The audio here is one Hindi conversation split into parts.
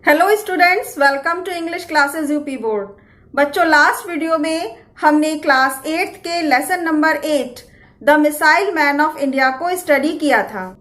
Hello students, welcome to English classes UP board. बच्चों, लास्ट वीडियो में हमने क्लास 8 के lesson number 8 the missile man of India को स्टडी किया था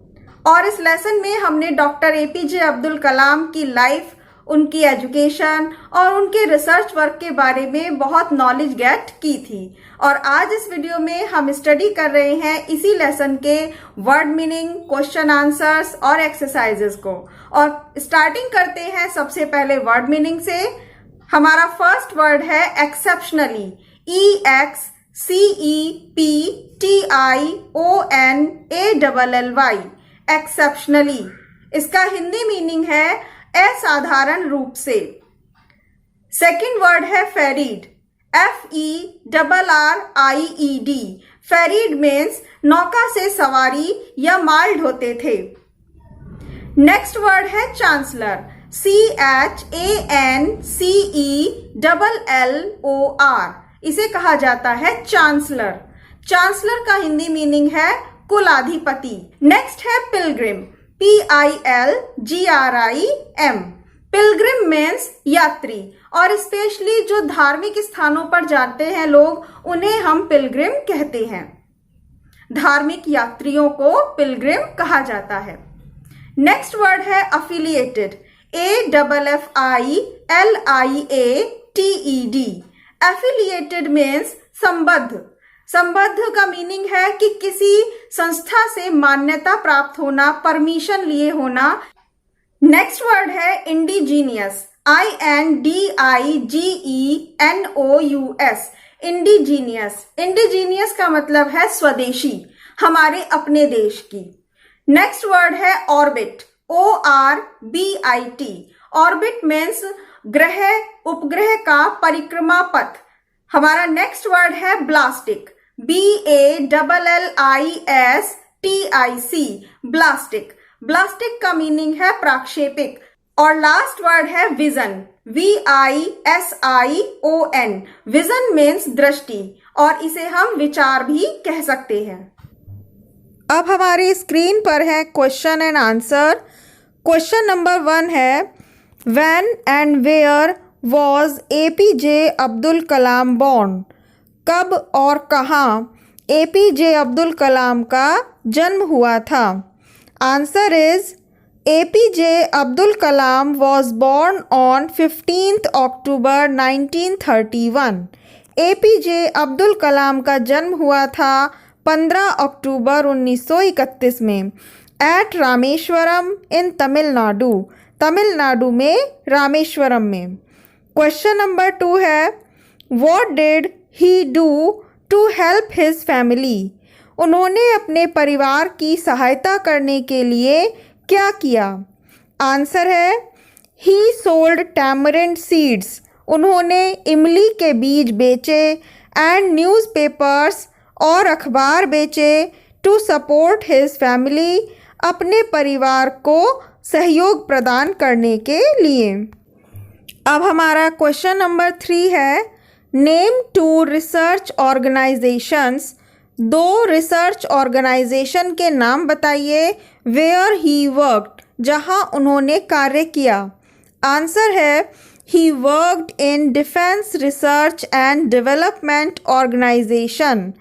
और इस लेसन में हमने डॉक्टर एपीजे अब्दुल कलाम की लाइफ, उनकी एजुकेशन और उनके रिसर्च वर्क के बारे में बहुत नॉलेज गेट की थी। और आज इस वीडियो में हम स्टडी कर रहे हैं इसी लेसन के वर्ड मीनिंग, क्वेश्चन आंसर्स और एक्सरसाइजेस को। और स्टार्टिंग करते हैं सबसे पहले वर्ड मीनिंग से। हमारा फर्स्ट वर्ड है एक्सेप्शनली, EXCEPTIONALLY, एक्सेप्शनली। इसका हिंदी मीनिंग है असाधारण रूप से। सेकंड वर्ड है फेरीड, FERRIED। फेरीड मीन्स नौका से सवारी या माल ढोते थे। नेक्स्ट वर्ड है चांसलर, CHANCELLOR। इसे कहा जाता है चांसलर। चांसलर का हिंदी मीनिंग है कुलाधिपति। नेक्स्ट है पिलग्रिम, PILGRIM। पिलग्रिम मीन्स यात्री, और स्पेशली जो धार्मिक स्थानों पर जाते हैं लोग, उन्हें हम पिलग्रिम कहते हैं। धार्मिक यात्रियों को पिलग्रिम कहा जाता है। नेक्स्ट वर्ड है अफिलिएटेड, AFFILIATED। एफिलिएटेड मीन्स संबद्ध। संबद्ध का मीनिंग है कि किसी संस्था से मान्यता प्राप्त होना, परमिशन लिए होना। नेक्स्ट वर्ड है इंडिजीनियस, INDIGENOUS। इंडिजीनियस। इंडिजीनियस का मतलब है स्वदेशी, हमारे अपने देश की। नेक्स्ट वर्ड है ऑर्बिट, ORBIT। ऑर्बिट मीन्स ग्रह, उपग्रह का परिक्रमा पथ। हमारा नेक्स्ट वर्ड है ब्लास्टिक, BALLISTIC। ब्लास्टिक। ब्लास्टिक का मीनिंग है प्रक्षेपिक। और लास्ट वर्ड है विजन, VISION। विजन मीन्स दृष्टि, और इसे हम विचार भी कह सकते हैं। अब हमारी स्क्रीन पर है question and answer. Question number 1 है, when and where was APJ Abdul Kalam born? कब और कहाँ APJ अब्दुल कलाम का जन्म हुआ था? Answer is APJ Abdul Kalam was born on 15th October 1931। APJ Abdul Kalam का जन्म हुआ था 15 अक्टूबर 1931 में एट रामेश्वरम इन तमिलनाडु। तमिलनाडु में रामेश्वरम में। क्वेश्चन नंबर 2 है, what did he do to help his family? उन्होंने अपने परिवार की सहायता करने के लिए क्या किया? आंसर है ही सोल्ड टैमरिंड सीड्स। उन्होंने इमली के बीज बेचे एंड न्यूज़पेपर्स और अखबार बेचे टू सपोर्ट हिज फैमिली, अपने परिवार को सहयोग प्रदान करने के लिए। अब हमारा क्वेश्चन नंबर 3 है, name 2 research organisations. 2 research organisation के नाम बताइए वेयर ही वर्कड, जहां उन्होंने कार्य किया। आंसर है he worked in defence research and development organisation.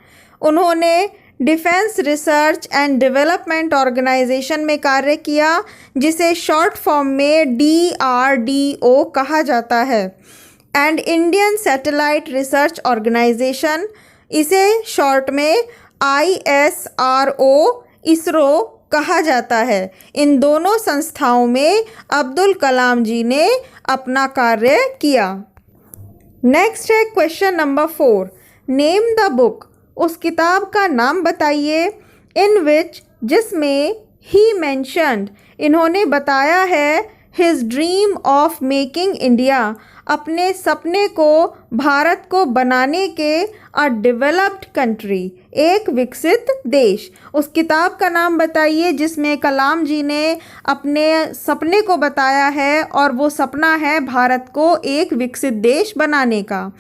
उन्होंने defence research and development organisation में कार्य किया, जिसे शॉर्ट फॉर्म में DRDO कहा जाता है। And Indian satellite research organisation, इसे शॉर्ट में ISRO, इसरो कहा जाता है। इन दोनों संस्थाओं में अब्दुल कलाम जी ने अपना कार्य किया। नेक्स्ट है question number 4, name the book. उस किताब का नाम बताइए इन विच, जिसमें ही मेंशन्ड, इन्होंने बताया है his dream of making India, अपने सपने को भारत को बनाने के, अ डेवलप्ड कंट्री, एक विकसित देश। उस किताब का नाम बताइए जिसमें कलाम जी ने अपने सपने को बताया है, और वो सपना है भारत को एक विकसित देश बनाने का।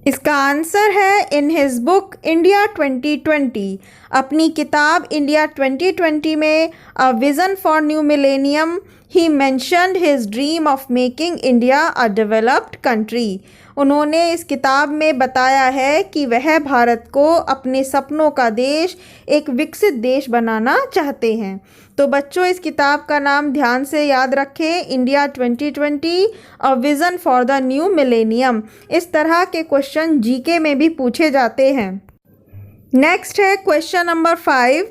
इसका आंसर है इन हिज बुक इंडिया 2020। अपनी किताब इंडिया 2020 में a vision for new millennium He mentioned his dream of making India a developed country. उन्होंने इस किताब में बताया है कि वह भारत को अपने सपनों का देश, एक विकसित देश बनाना चाहते हैं। तो बच्चों, इस किताब का नाम ध्यान से याद रखें, India 2020 a vision for the new millennium. इस तरह के क्वेश्चन जीके में भी पूछे जाते हैं। नेक्स्ट है question number 5,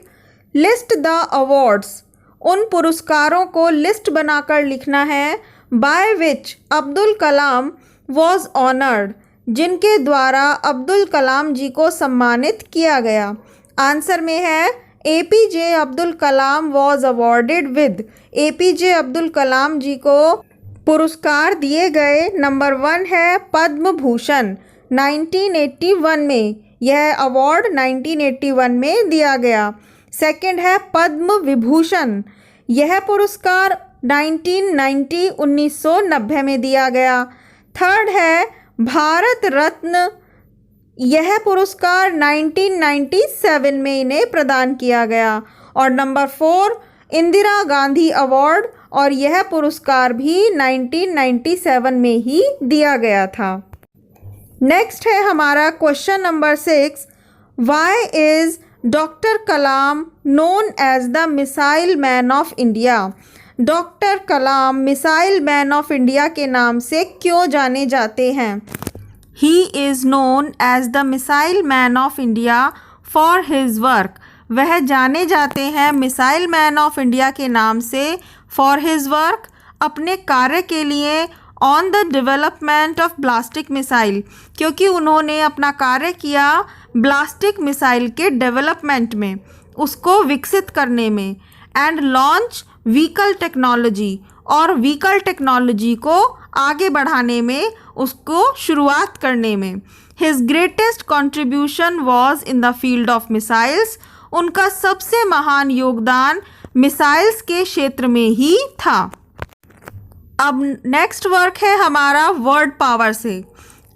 list the awards. उन पुरस्कारों को लिस्ट बनाकर लिखना है by which Abdul Kalam was honoured, जिनके द्वारा अब्दुल कलाम जी को सम्मानित किया गया। आंसर में है APJ Abdul Kalam was awarded with. APJ Abdul Kalam ji को पुरस्कार दिए गए। नंबर 1 है पद्म भूषण 1981 में, यह अवार्ड 1981 में दिया गया। सेकंड है पद्म विभूषण, यह पुरस्कार 1990 में दिया गया। थर्ड है भारत रत्न, यह पुरस्कार 1997 में इन्हें प्रदान किया गया। और नंबर 4 इंदिरा गांधी अवार्ड, और यह पुरस्कार भी 1997 में ही दिया गया था। नेक्स्ट है हमारा question number 6, why is doctor Kalam known as the missile man of India. Doctor Kalam missile man of India के नाम से क्यों जाने जाते हैं? He is known as the missile man of India for his work. वह जाने जाते हैं मिसाइल मैन ऑफ इंडिया के नाम से फॉर हिज वर्क, अपने कार्य के लिए, on the development of ballistic missile, क्योंकि उन्होंने अपना कार्य किया ब्लास्टिक मिसाइल के डेवलपमेंट में, उसको विकसित करने में। एंड लॉन्च व्हीकल टेक्नोलॉजी, और व्हीकल टेक्नोलॉजी को आगे बढ़ाने में, उसको शुरुआत करने में। His greatest contribution was in the field of missiles. उनका सबसे महान योगदान मिसाइल्स के क्षेत्र में ही था। अब नेक्स्ट वर्क है हमारा वर्ड पावर से।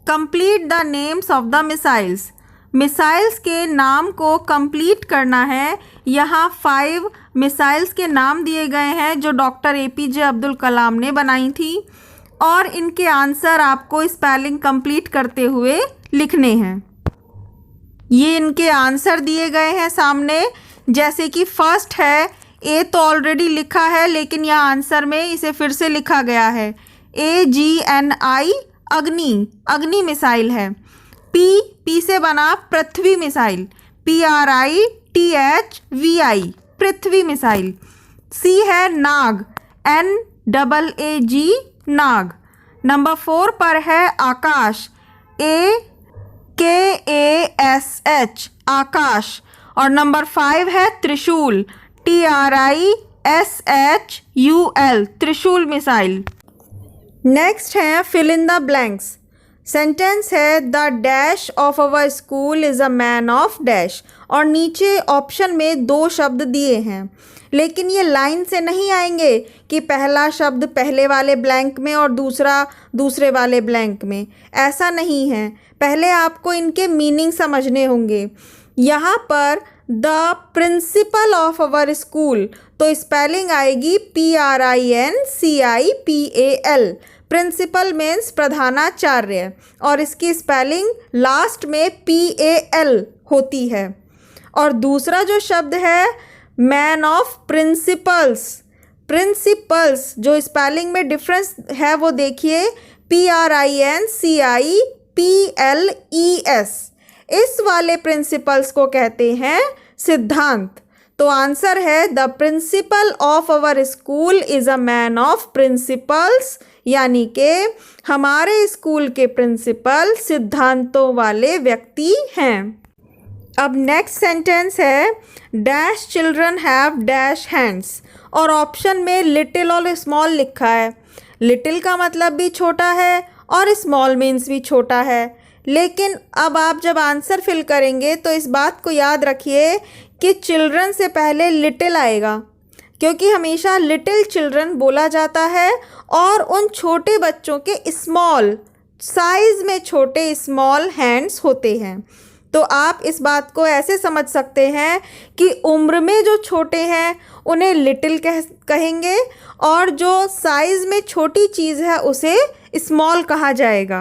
Complete the names of the missiles. Missiles के नाम को कंप्लीट करना है। यहाँ 5 मिसाइल्स के नाम दिए गए हैं जो डॉक्टर APJ अब्दुल कलाम ने बनाई थी, और इनके आंसर आपको स्पेलिंग कंप्लीट करते हुए लिखने हैं। ये इनके आंसर दिए गए हैं सामने, जैसे कि फर्स्ट है, ए तो ऑलरेडी लिखा है लेकिन यहाँ आंसर में इसे फिर से लिखा गया है। AGNI अग्नि, अग्नि मिसाइल है। पी से बना पृथ्वी मिसाइल, PRITHVI पृथ्वी मिसाइल। सी है नाग, NAAG नाग। नंबर 4 पर है आकाश, AKASH आकाश। और नंबर 5 है Trishul, TRISHUL Trishul missile. Next है fill in the blanks. Sentence है the dash of our school is a man of dash, और नीचे ऑप्शन में 2 शब्द दिए हैं, लेकिन ये लाइन से नहीं आएंगे कि पहला शब्द पहले वाले ब्लैंक में और दूसरा दूसरे वाले ब्लैंक में। ऐसा नहीं है, पहले आपको इनके मीनिंग समझने होंगे। यहाँ पर the principle of our school, तो स्पेलिंग आएगी PRINCIPAL। प्रिंसिपल मीन्स प्रधानाचार्य, और इसकी स्पेलिंग लास्ट में PAL होती है। और दूसरा जो शब्द है मैन ऑफ प्रिंसिपल्स, प्रिंसिपल्स जो स्पेलिंग में डिफरेंस है वो देखिए, PRINCIPLES। इस वाले प्रिंसिपल्स को कहते हैं सिद्धांत। तो आंसर है the principle of our school is a man of principles, यानी कि हमारे स्कूल के प्रिंसिपल सिद्धांतों वाले व्यक्ति हैं। अब नेक्स्ट सेंटेंस है dash children have dash hands, और ऑप्शन में लिटिल और स्मॉल लिखा है। लिटिल का मतलब भी छोटा है और स्मॉल मीन्स भी छोटा है, लेकिन अब आप जब आंसर फिल करेंगे तो इस बात को याद रखिए कि चिल्ड्रन से पहले लिटिल आएगा, क्योंकि हमेशा लिटिल चिल्ड्रन बोला जाता है और उन छोटे बच्चों के स्मॉल साइज़ में छोटे स्मॉल हैंड्स होते हैं। तो आप इस बात को ऐसे समझ सकते हैं कि उम्र में जो छोटे हैं उन्हें लिटिल कहेंगे और जो साइज में छोटी चीज़ है उसे स्मॉल कहा जाएगा।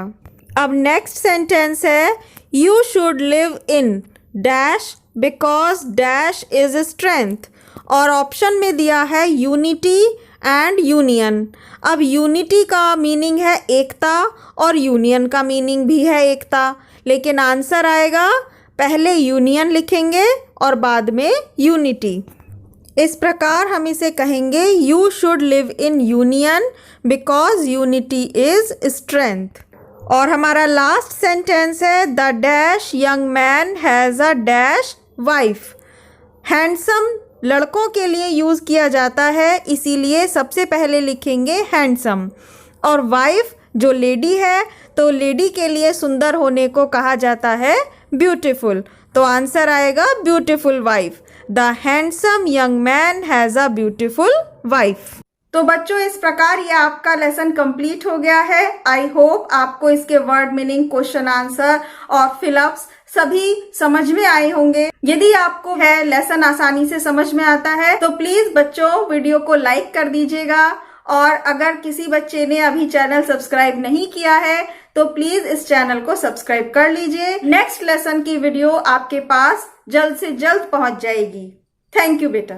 अब नेक्स्ट सेंटेंस है you should live in dash because dash is strength और ऑप्शन में दिया है यूनिटी एंड यूनियन। अब यूनिटी का मीनिंग है एकता और यूनियन का मीनिंग भी है एकता, लेकिन आंसर आएगा पहले यूनियन लिखेंगे और बाद में यूनिटी। इस प्रकार हम इसे कहेंगे you should live in union because unity is strength. और हमारा लास्ट सेंटेंस है the dash young man has a dash wife. Handsome लड़कों के लिए यूज़ किया जाता है, इसीलिए सबसे पहले लिखेंगे हैंडसम। और वाइफ जो लेडी है तो लेडी के लिए सुंदर होने को कहा जाता है ब्यूटीफुल, तो आंसर आएगा beautiful wife. The handsome young man has a beautiful wife. तो बच्चों इस प्रकार ये आपका लेसन कंप्लीट हो गया है। आई होप आपको इसके वर्ड मीनिंग, क्वेश्चन आंसर और फिलअप्स सभी समझ में आए होंगे। यदि आपको है लेसन आसानी से समझ में आता है तो प्लीज बच्चों वीडियो को लाइक कर दीजिएगा, और अगर किसी बच्चे ने अभी चैनल सब्सक्राइब नहीं किया है तो प्लीज इस चैनल को सब्सक्राइब कर लीजिए। नेक्स्ट लेसन की वीडियो आपके पास जल्द से जल्द पहुंच जाएगी। थैंक यू बेटा।